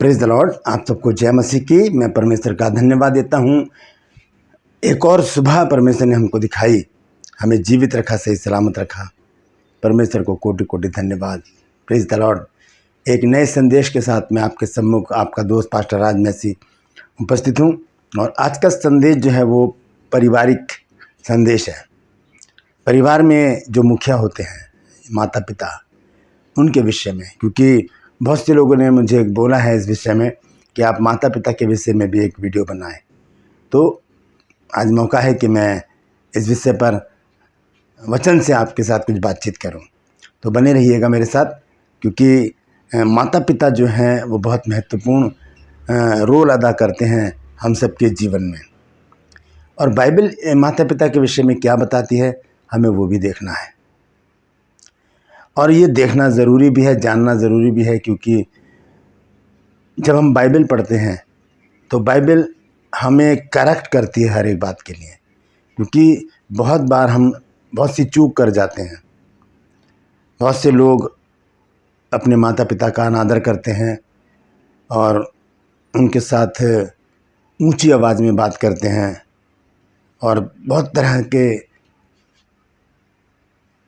Praise the Lord. आप सबको जय मसीह की। मैं परमेश्वर का धन्यवाद देता हूँ। एक और सुबह परमेश्वर ने हमको दिखाई, हमें जीवित रखा, सही सलामत रखा। परमेश्वर को कोटि कोटि धन्यवाद। Praise the Lord. एक नए संदेश के साथ मैं आपके सम्मुख आपका दोस्त पास्टर राज मैसी उपस्थित हूँ। और आज का संदेश जो है वो पारिवारिक संदेश है। परिवार में जो मुखिया होते हैं, माता पिता, उनके विषय में, क्योंकि बहुत से लोगों ने मुझे बोला है इस विषय में कि आप माता पिता के विषय में भी एक वीडियो बनाएं। तो आज मौका है कि मैं इस विषय पर वचन से आपके साथ कुछ बातचीत करूं। तो बने रहिएगा मेरे साथ, क्योंकि माता पिता जो हैं वो बहुत महत्वपूर्ण रोल अदा करते हैं हम सबके जीवन में। और बाइबल माता पिता के विषय में क्या बताती है, हमें वो भी देखना है। और ये देखना ज़रूरी भी है, जानना ज़रूरी भी है, क्योंकि जब हम बाइबल पढ़ते हैं तो बाइबल हमें करेक्ट करती है हर एक बात के लिए। क्योंकि बहुत बार हम बहुत सी चूक कर जाते हैं। बहुत से लोग अपने माता पिता का अनादर करते हैं और उनके साथ ऊंची आवाज़ में बात करते हैं, और बहुत तरह के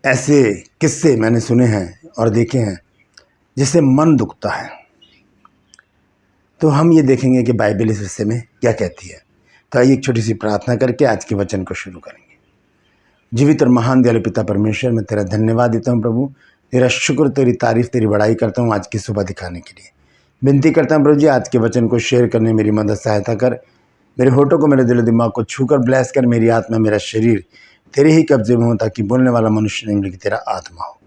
ऐसे किस्से मैंने सुने हैं और देखे हैं जिससे मन दुखता है। तो हम ये देखेंगे कि बाइबल इस विषय में क्या कहती है। तो आइए एक छोटी सी प्रार्थना करके आज के वचन को शुरू करेंगे। जीवित और महान दयालु पिता परमेश्वर, मैं तेरा धन्यवाद देता हूँ प्रभु। तेरा शुक्र, तेरी तारीफ, तेरी बड़ाई करता हूँ आज की सुबह दिखाने के लिए। विनती करता हूँ प्रभु जी, आज के वचन को शेयर करने मेरी मदद सहायता कर। मेरे होठों को, मेरे दिल दिमाग को छूकर ब्लेस कर। मेरी आत्मा, मेरा शरीर तेरे ही कब्जे में हो, ताकि बोलने वाला मनुष्य नहीं बल्कि तेरा आत्मा हो।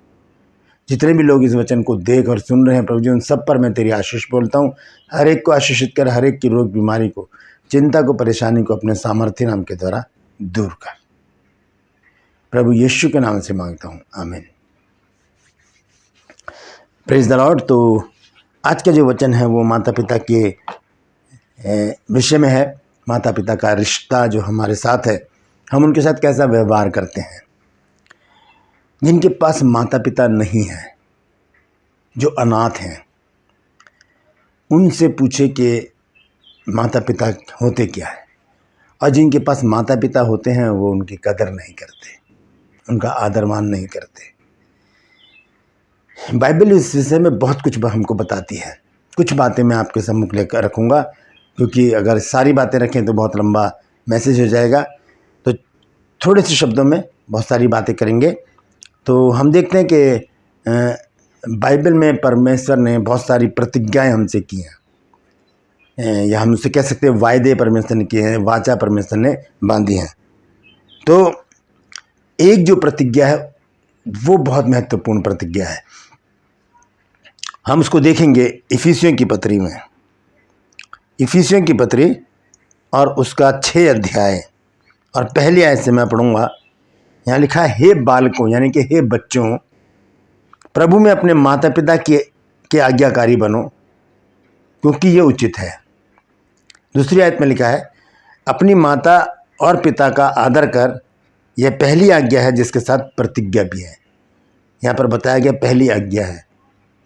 जितने भी लोग इस वचन को देख और सुन रहे हैं प्रभु जी, उन सब पर मैं तेरी आशीष बोलता हूँ। हर एक को आशीषित कर, हर एक की रोग बीमारी को, चिंता को, परेशानी को अपने सामर्थ्य नाम के द्वारा दूर कर। प्रभु यीशु के नाम से मांगता हूँ, आमीन। Praise the Lord. तो आज का जो वचन है वो माता पिता के विषय में है। माता पिता का रिश्ता जो हमारे साथ है, हम उनके साथ कैसा व्यवहार करते हैं। जिनके पास माता पिता नहीं है, जो अनाथ हैं, उनसे पूछे कि माता पिता होते क्या है। और जिनके पास माता पिता होते हैं वो उनकी कदर नहीं करते, उनका आदर मान नहीं करते। बाइबल इस विषय में बहुत कुछ हमको बताती है। कुछ बातें मैं आपके सम्मुख लेकर रखूँगा, क्योंकि अगर सारी बातें रखें तो बहुत लंबा मैसेज हो जाएगा। तो थोड़े से शब्दों में बहुत सारी बातें करेंगे। तो हम देखते हैं कि बाइबल में परमेश्वर ने बहुत सारी प्रतिज्ञाएं हमसे की हैं, या हम उसे कह सकते हैं वायदे परमेश्वर ने किए हैं, वाचा परमेश्वर ने बांधी हैं। तो एक जो प्रतिज्ञा है वो बहुत महत्वपूर्ण प्रतिज्ञा है। हम उसको देखेंगे इफिसियों की पत्री में, इफिसियों की पत्री और उसका 6 अध्याय और पहली आयत से मैं पढ़ूंगा। यहाँ लिखा है, हे बालकों, यानी कि हे बच्चों, प्रभु में अपने माता पिता के आज्ञाकारी बनो, क्योंकि ये उचित है। दूसरी आयत में लिखा है, अपनी माता और पिता का आदर कर, यह पहली आज्ञा है जिसके साथ प्रतिज्ञा भी है। यहाँ पर बताया गया पहली आज्ञा है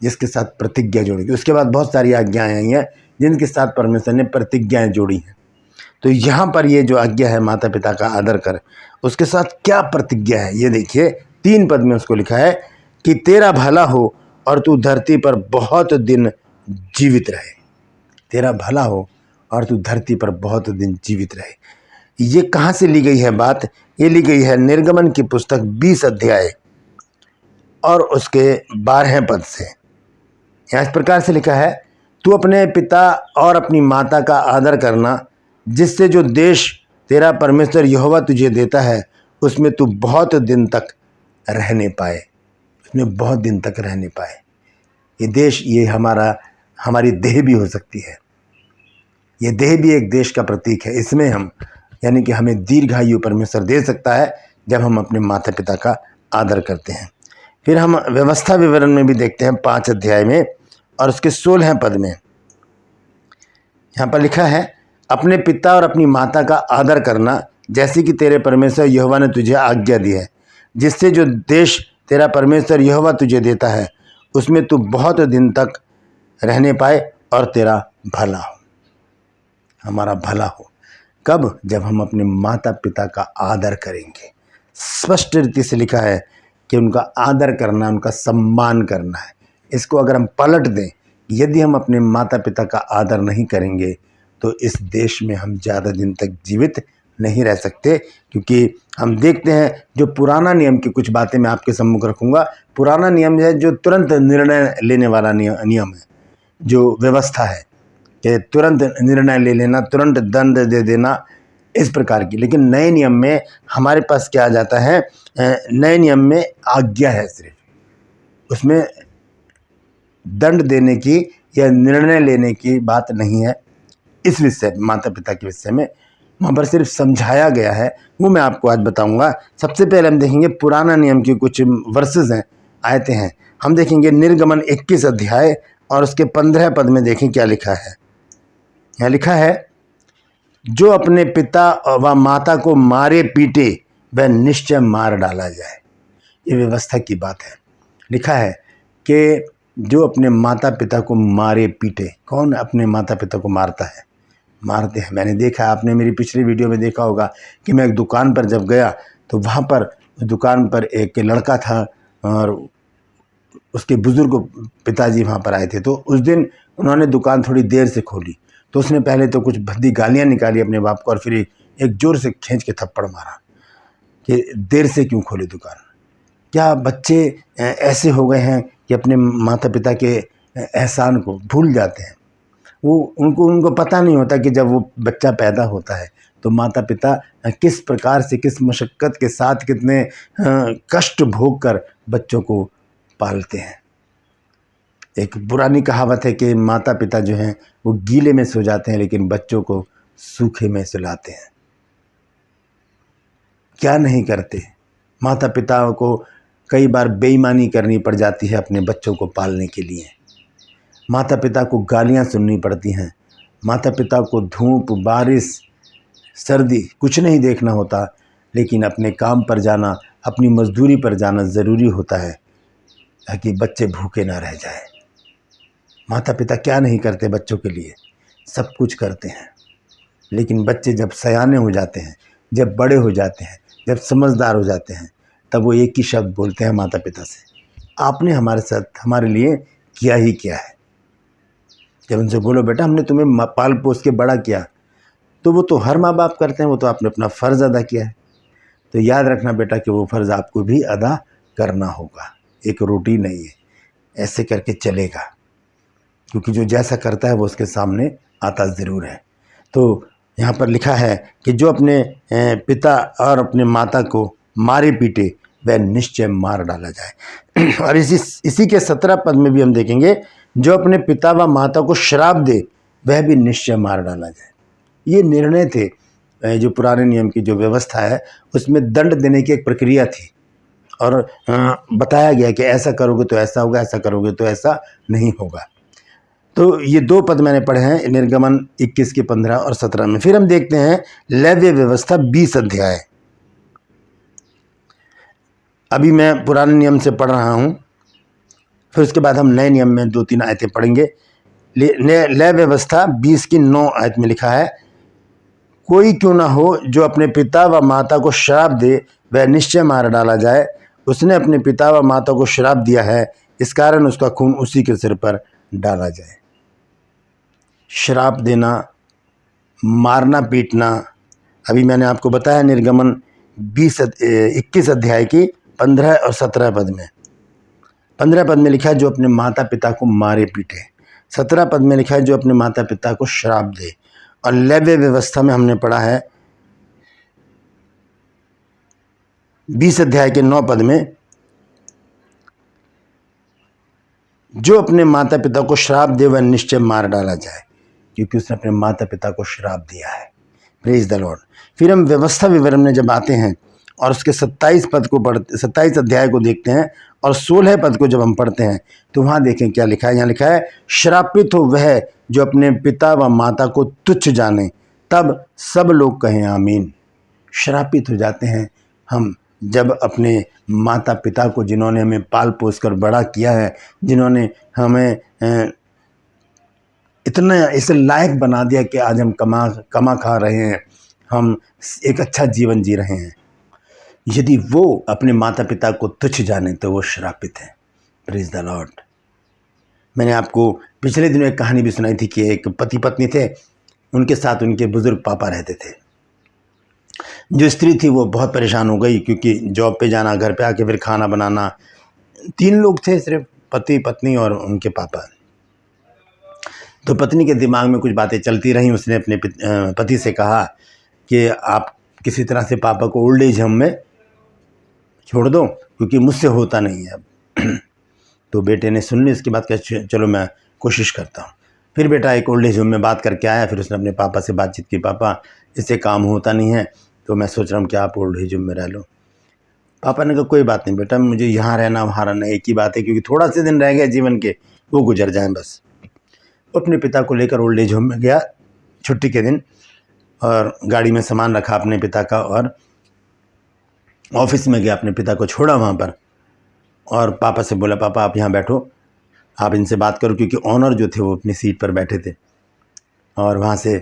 जिसके साथ प्रतिज्ञा जोड़ी गई। उसके बाद बहुत सारी आज्ञाएं आई हैं जिनके साथ परमेश्वर ने प्रतिज्ञाएं जोड़ी हैं। तो यहाँ पर ये जो आज्ञा है माता पिता का आदर कर, उसके साथ क्या प्रतिज्ञा है ये देखिए। 3 पद में उसको लिखा है कि तेरा भला हो और तू धरती पर बहुत दिन जीवित रहे। तेरा भला हो और तू धरती पर बहुत दिन जीवित रहे। ये कहाँ से ली गई है बात? ये ली गई है निर्गमन की पुस्तक 20 अध्याय और उसके 12 पद से। यहाँ इस प्रकार से लिखा है, तू अपने पिता और अपनी माता का आदर करना, जिससे जो देश तेरा परमेश्वर यहोवा तुझे देता है उसमें तू बहुत दिन तक रहने पाए, उसमें बहुत दिन तक रहने पाए। ये देश, ये हमारी देह भी हो सकती है। ये देह भी एक देश का प्रतीक है। इसमें हम, यानी कि हमें दीर्घायु परमेश्वर दे सकता है जब हम अपने माता पिता का आदर करते हैं। फिर हम व्यवस्था विवरण में भी देखते हैं 5 अध्याय में और उसके 16 पद में। यहाँ पर लिखा है, अपने पिता और अपनी माता का आदर करना, जैसे कि तेरे परमेश्वर यहोवा ने तुझे आज्ञा दी है, जिससे जो देश तेरा परमेश्वर यहोवा तुझे देता है उसमें तू बहुत दिन तक रहने पाए और तेरा भला हो, हमारा भला हो। कब? जब हम अपने माता पिता का आदर करेंगे। स्पष्ट रीति से लिखा है कि उनका आदर करना, उनका सम्मान करना है। इसको अगर हम पलट दें, यदि हम अपने माता पिता का आदर नहीं करेंगे तो इस देश में हम ज़्यादा दिन तक जीवित नहीं रह सकते। क्योंकि हम देखते हैं जो पुराना नियम की कुछ बातें मैं आपके सम्मुख रखूँगा। पुराना नियम है जो तुरंत निर्णय लेने वाला नियम है, जो व्यवस्था है कि तुरंत निर्णय ले लेना, तुरंत दंड दे देना, इस प्रकार की। लेकिन नए नियम में हमारे पास क्या आ जाता है? नए नियम में आज्ञा है, सिर्फ उसमें दंड देने की या निर्णय लेने की बात नहीं है। इस विषय माता पिता के विषय में वहाँ पर सिर्फ समझाया गया है, वो मैं आपको आज बताऊंगा। सबसे पहले हम देखेंगे पुराना नियम की कुछ वर्सेस हैं, आयतें हैं। हम देखेंगे निर्गमन 21 अध्याय और उसके 15 पद में देखें क्या लिखा है। यहाँ लिखा है, जो अपने पिता व माता को मारे पीटे वह निश्चय मार डाला जाए। ये व्यवस्था की बात है। लिखा है कि जो अपने माता पिता को मारे पीटे। कौन अपने माता पिता को मारता है? मारते हैं। मैंने देखा, आपने मेरी पिछली वीडियो में देखा होगा कि मैं एक दुकान पर जब गया तो वहाँ पर दुकान पर एक लड़का था और उसके बुजुर्ग पिताजी वहाँ पर आए थे। तो उस दिन उन्होंने दुकान थोड़ी देर से खोली, तो उसने पहले तो कुछ भद्दी गालियाँ निकाली अपने बाप को और फिर एक जोर से खींच के थप्पड़ मारा कि देर से क्यों खोली दुकान। क्या बच्चे ऐसे हो गए हैं कि अपने माता पिता के एहसान को भूल जाते हैं? वो उनको पता नहीं होता कि जब वो बच्चा पैदा होता है तो माता पिता किस प्रकार से, किस मशक्क़त के साथ, कितने कष्ट भोग कर बच्चों को पालते हैं। एक पुरानी कहावत है कि माता पिता जो हैं वो गीले में सो जाते हैं लेकिन बच्चों को सूखे में सुलाते हैं। क्या नहीं करते? माता पिता को कई बार बेईमानी करनी पड़ जाती है अपने बच्चों को पालने के लिए। माता पिता को गालियां सुननी पड़ती हैं। माता पिता को धूप, बारिश, सर्दी कुछ नहीं देखना होता, लेकिन अपने काम पर जाना, अपनी मजदूरी पर जाना ज़रूरी होता है ताकि बच्चे भूखे ना रह जाए। माता पिता क्या नहीं करते बच्चों के लिए? सब कुछ करते हैं। लेकिन बच्चे जब सयाने हो जाते हैं, जब बड़े हो जाते हैं, जब समझदार हो जाते हैं, तब वो एक ही शब्द बोलते हैं माता पिता से, आपने हमारे साथ, हमारे लिए किया ही क्या है। जब उनसे बोलो बेटा हमने तुम्हें पाल पोस के बड़ा किया, तो वो तो हर माँ बाप करते हैं, वो तो आपने अपना फ़र्ज़ अदा किया है। तो याद रखना बेटा कि वो फ़र्ज़ आपको भी अदा करना होगा। एक रोटी नहीं है, ऐसे करके चलेगा, क्योंकि जो जैसा करता है वो उसके सामने आता ज़रूर है। तो यहाँ पर लिखा है कि जो अपने पिता और अपने माता को मारे पीटे वह निश्चय मार डाला जाए। और इसी के 17 पद में भी हम देखेंगे, जो अपने पिता व माता को श्राप दे वह भी निश्चय मार डाला जाए। ये निर्णय थे, जो पुराने नियम की जो व्यवस्था है उसमें दंड देने की एक प्रक्रिया थी और बताया गया कि ऐसा करोगे तो ऐसा होगा, ऐसा करोगे तो ऐसा नहीं होगा। तो ये 2 पद मैंने पढ़े हैं निर्गमन 21 के 15 और 17 में। फिर हम देखते हैं लेव्य व्यवस्था 20 अध्याय। अभी मैं पुराने नियम से पढ़ रहा हूँ, फिर उसके बाद हम नए नियम में 2-3 आयतें पढ़ेंगे। लेव्य व्यवस्था 20 की 9 आयत में लिखा है, कोई क्यों ना हो जो अपने पिता व माता को श्राप दे वह निश्चय मार डाला जाए। उसने अपने पिता व माता को श्राप दिया है, इस कारण उसका खून उसी के सिर पर डाला जाए। श्राप देना, मारना पीटना, अभी मैंने आपको बताया निर्गमन 21 अध्याय की 15 और 17 पद में। 15 पद में लिखा है जो अपने माता पिता को मारे पीटे। 17 पद में लिखा है जो अपने माता पिता को श्राप दे। और लेव्य व्यवस्था में हमने पढ़ा है 20 अध्याय के 9 पद में, जो अपने माता पिता को श्राप दे वह निश्चय मार डाला जाए, क्योंकि उसने अपने माता पिता को श्राप दिया है। Praise the Lord. फिर हम व्यवस्था विवरण में जब आते हैं और उसके 27 अध्याय को देखते हैं और 16 पद को जब हम पढ़ते हैं तो वहाँ देखें क्या लिखा है। यहाँ लिखा है, श्रापित हो वह जो अपने पिता व माता को तुच्छ जाने, तब सब लोग कहें आमीन। श्रापित हो जाते हैं हम जब अपने माता पिता को, जिन्होंने हमें पाल पोस कर बड़ा किया है, जिन्होंने हमें इतना इसे लायक बना दिया कि आज हम कमा खा रहे हैं, हम एक अच्छा जीवन जी रहे हैं। यदि वो अपने माता पिता को तुच्छ जाने तो वो श्रापित है। Praise the Lord. मैंने आपको पिछले दिनों एक कहानी भी सुनाई थी कि एक पति पत्नी थे, उनके साथ उनके बुजुर्ग पापा रहते थे। जो स्त्री थी वो बहुत परेशान हो गई, क्योंकि जॉब पे जाना, घर पे आके फिर खाना बनाना। 3 लोग थे सिर्फ, पति पत्नी और उनके पापा। तो पत्नी के दिमाग में कुछ बातें चलती रहीं। उसने अपने पति से कहा कि आप किसी तरह से पापा को ओल्ड एज होम में छोड़ दो, क्योंकि मुझसे होता नहीं है अब। तो बेटे ने सुन ली इसकी बात, कहा चलो मैं कोशिश करता हूँ। फिर बेटा एक ओल्ड एज होम में बात करके आया। फिर उसने अपने पापा से बातचीत की, पापा इससे काम होता नहीं है, तो मैं सोच रहा हूँ कि आप ओल्ड एज होम में रह लो। पापा ने कहा कोई बात नहीं बेटा, मुझे यहाँ रहना वहाँ रहना एक ही बात है, क्योंकि थोड़ा से दिन रह गए जीवन के, वो गुजर जाएं बस। अपने पिता को लेकर ओल्ड एज होम में गया छुट्टी के दिन, और गाड़ी में सामान रखा अपने पिता का, और ऑफिस में गया, अपने पिता को छोड़ा वहाँ पर, और पापा से बोला पापा आप यहाँ बैठो, आप इनसे बात करो, क्योंकि ऑनर जो थे वो अपनी सीट पर बैठे थे। और वहाँ से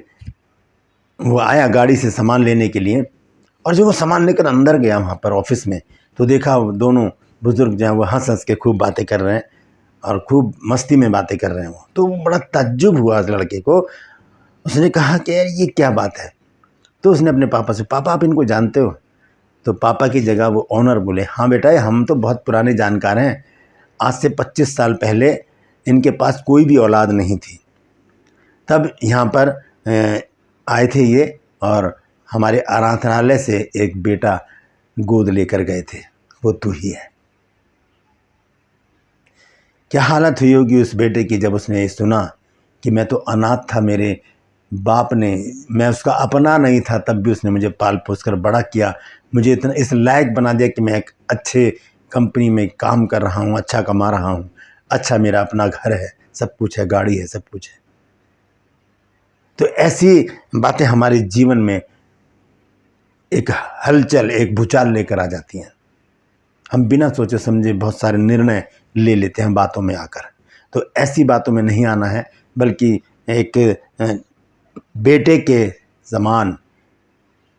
वो आया गाड़ी से सामान लेने के लिए, और जब वो सामान लेकर अंदर गया वहाँ पर ऑफिस में, तो देखा वो दोनों बुजुर्ग जो हैं वो हंस हंस के खूब बातें कर रहे हैं, और खूब मस्ती में बातें कर रहे हैं। वो तो बड़ा ताज्जुब हुआ उस लड़के को। उसने कहा कि यार ये क्या बात है। तो उसने अपने पापा से, पापा आप इनको जानते हो? तो पापा की जगह वो ऑनर बोले, हाँ बेटा हम तो बहुत पुराने जानकार हैं, आज से 25 साल पहले इनके पास कोई भी औलाद नहीं थी, तब यहाँ पर आए थे ये, और हमारे आराधनालय से एक बेटा गोद लेकर गए थे, वो तू ही है। क्या हालत हुई होगी उस बेटे की जब उसने ये सुना कि मैं तो अनाथ था, मेरे बाप ने, मैं उसका अपना नहीं था, तब भी उसने मुझे पाल पोस कर बड़ा किया, मुझे इतना इस लायक बना दिया कि मैं एक अच्छे कंपनी में काम कर रहा हूँ, अच्छा कमा रहा हूँ, अच्छा मेरा अपना घर है, सब कुछ है, गाड़ी है, सब कुछ है। तो ऐसी बातें हमारे जीवन में एक हलचल, एक भूचाल लेकर आ जाती हैं। हम बिना सोचे समझे बहुत सारे निर्णय ले लेते हैं बातों में आकर। तो ऐसी बातों में नहीं आना है, बल्कि एक बेटे के समान,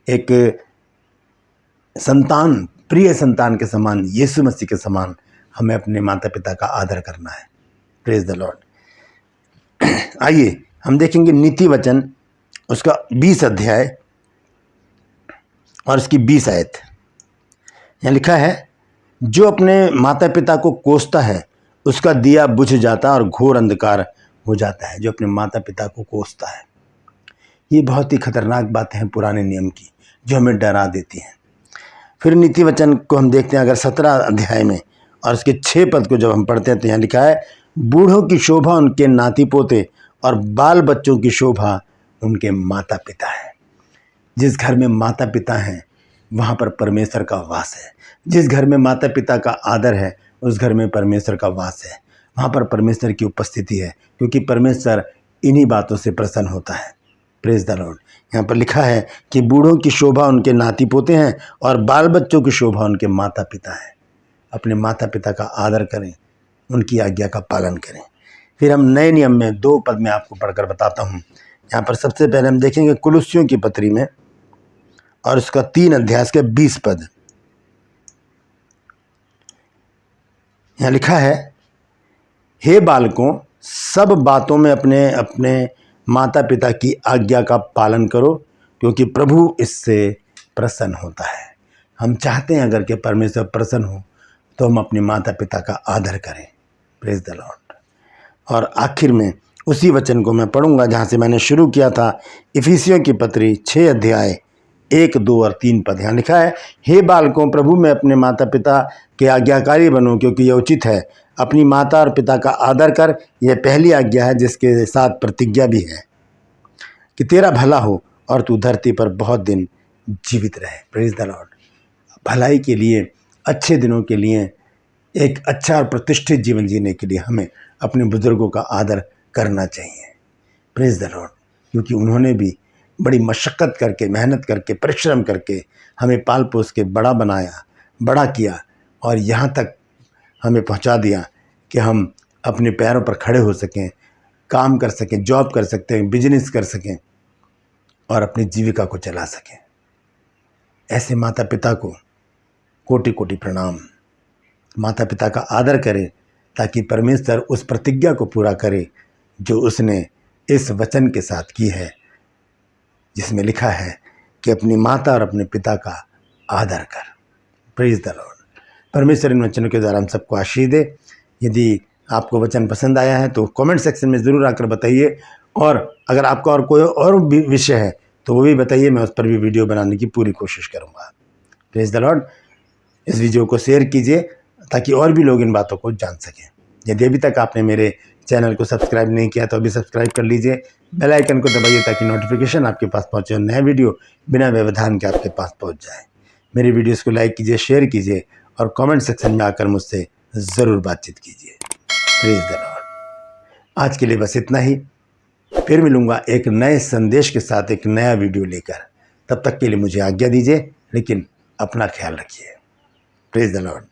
एक संतान, प्रिय संतान के समान, यीशु मसीह के समान हमें अपने माता पिता का आदर करना है। Praise the Lord. आइए हम देखेंगे नीति वचन, उसका 20 अध्याय और उसकी 20 आयत। यहाँ लिखा है, जो अपने माता पिता को कोसता है उसका दिया बुझ जाता और घोर अंधकार हो जाता है। जो अपने माता पिता को कोसता है, ये बहुत ही खतरनाक बातें हैं पुराने नियम की, जो हमें डरा देती हैं। फिर नीति वचन को हम देखते हैं, अगर 17 अध्याय में और उसके 6 पद को जब हम पढ़ते हैं तो यहाँ लिखा है, बूढ़ों की शोभा उनके नाती पोते और बाल बच्चों की शोभा उनके माता पिता है। जिस घर में माता पिता हैं वहाँ पर परमेश्वर का वास है। जिस घर में माता पिता का आदर है उस घर में परमेश्वर का वास है, वहाँ पर परमेश्वर की उपस्थिति है, क्योंकि परमेश्वर इन्हीं बातों से प्रसन्न होता है। Praise the Lord. यहाँ पर लिखा है कि बूढ़ों की शोभा उनके नाती पोते हैं और बाल बच्चों की शोभा उनके माता पिता हैं। अपने माता पिता का आदर करें, उनकी आज्ञा का पालन करें। फिर हम नए नियम में 2 पद में आपको पढ़कर बताता हूँ। यहाँ पर सबसे पहले हम देखेंगे कुलुस्सियों की पत्री में और उसका 3 अध्याय के 20 पद। यहाँ लिखा है, हे बालकों सब बातों में अपने अपने माता पिता की आज्ञा का पालन करो, क्योंकि प्रभु इससे प्रसन्न होता है। हम चाहते हैं अगर कि परमेश्वर प्रसन्न हो तो हम अपने माता पिता का आदर करें। Praise the Lord. और आखिर में उसी वचन को मैं पढ़ूंगा जहाँ से मैंने शुरू किया था, इफिसियों की पत्री 6 अध्याय 1, 2 और 3 पद। यहाँ लिखा है, हे बालकों प्रभु में अपने माता पिता के आज्ञाकारी बनो, क्योंकि यह उचित है। अपनी माता और पिता का आदर कर, यह पहली आज्ञा है जिसके साथ प्रतिज्ञा भी है कि तेरा भला हो और तू धरती पर बहुत दिन जीवित रहे। Praise the Lord. भलाई के लिए, अच्छे दिनों के लिए, एक अच्छा और प्रतिष्ठित जीवन जीने के लिए हमें अपने बुजुर्गों का आदर करना चाहिए। Praise the Lord. क्योंकि उन्होंने भी बड़ी मशक्क़त करके, मेहनत करके, परिश्रम करके हमें पाल पोस के बड़ा बनाया, बड़ा किया, और यहाँ तक हमें पहुँचा दिया कि हम अपने पैरों पर खड़े हो सकें, काम कर सकें, जॉब कर सकते हैं, बिजनेस कर सकें और अपनी जीविका को चला सकें। ऐसे माता पिता को कोटि कोटि प्रणाम। माता पिता का आदर करें ताकि परमेश्वर उस प्रतिज्ञा को पूरा करे जो उसने इस वचन के साथ की है, जिसमें लिखा है कि अपनी माता और अपने पिता का आदर कर। Praise the Lord. परमेश्वर इन वचनों के द्वारा हम सबको आशीष दे। यदि आपको वचन पसंद आया है तो कमेंट सेक्शन में ज़रूर आकर बताइए, और अगर आपका और कोई और भी विषय है तो वो भी बताइए, मैं उस पर भी वीडियो बनाने की पूरी कोशिश करूँगा। Praise the Lord. इस वीडियो को शेयर कीजिए ताकि और भी लोग इन बातों को जान सकें। यदि अभी तक आपने मेरे चैनल को सब्सक्राइब नहीं किया तो अभी सब्सक्राइब कर लीजिए, बेल आइकन को दबाइए ताकि नोटिफिकेशन आपके पास पहुंचे और नया वीडियो बिना व्यवधान के आपके पास पहुंच जाए। मेरी वीडियोस को लाइक कीजिए, शेयर कीजिए और कमेंट सेक्शन में आकर मुझसे ज़रूर बातचीत कीजिए। Praise the Lord. आज के लिए बस इतना ही। फिर मिलूंगा एक नए संदेश के साथ, एक नया वीडियो लेकर। तब तक के लिए मुझे आज्ञा दीजिए, लेकिन अपना ख्याल रखिए। Praise the Lord.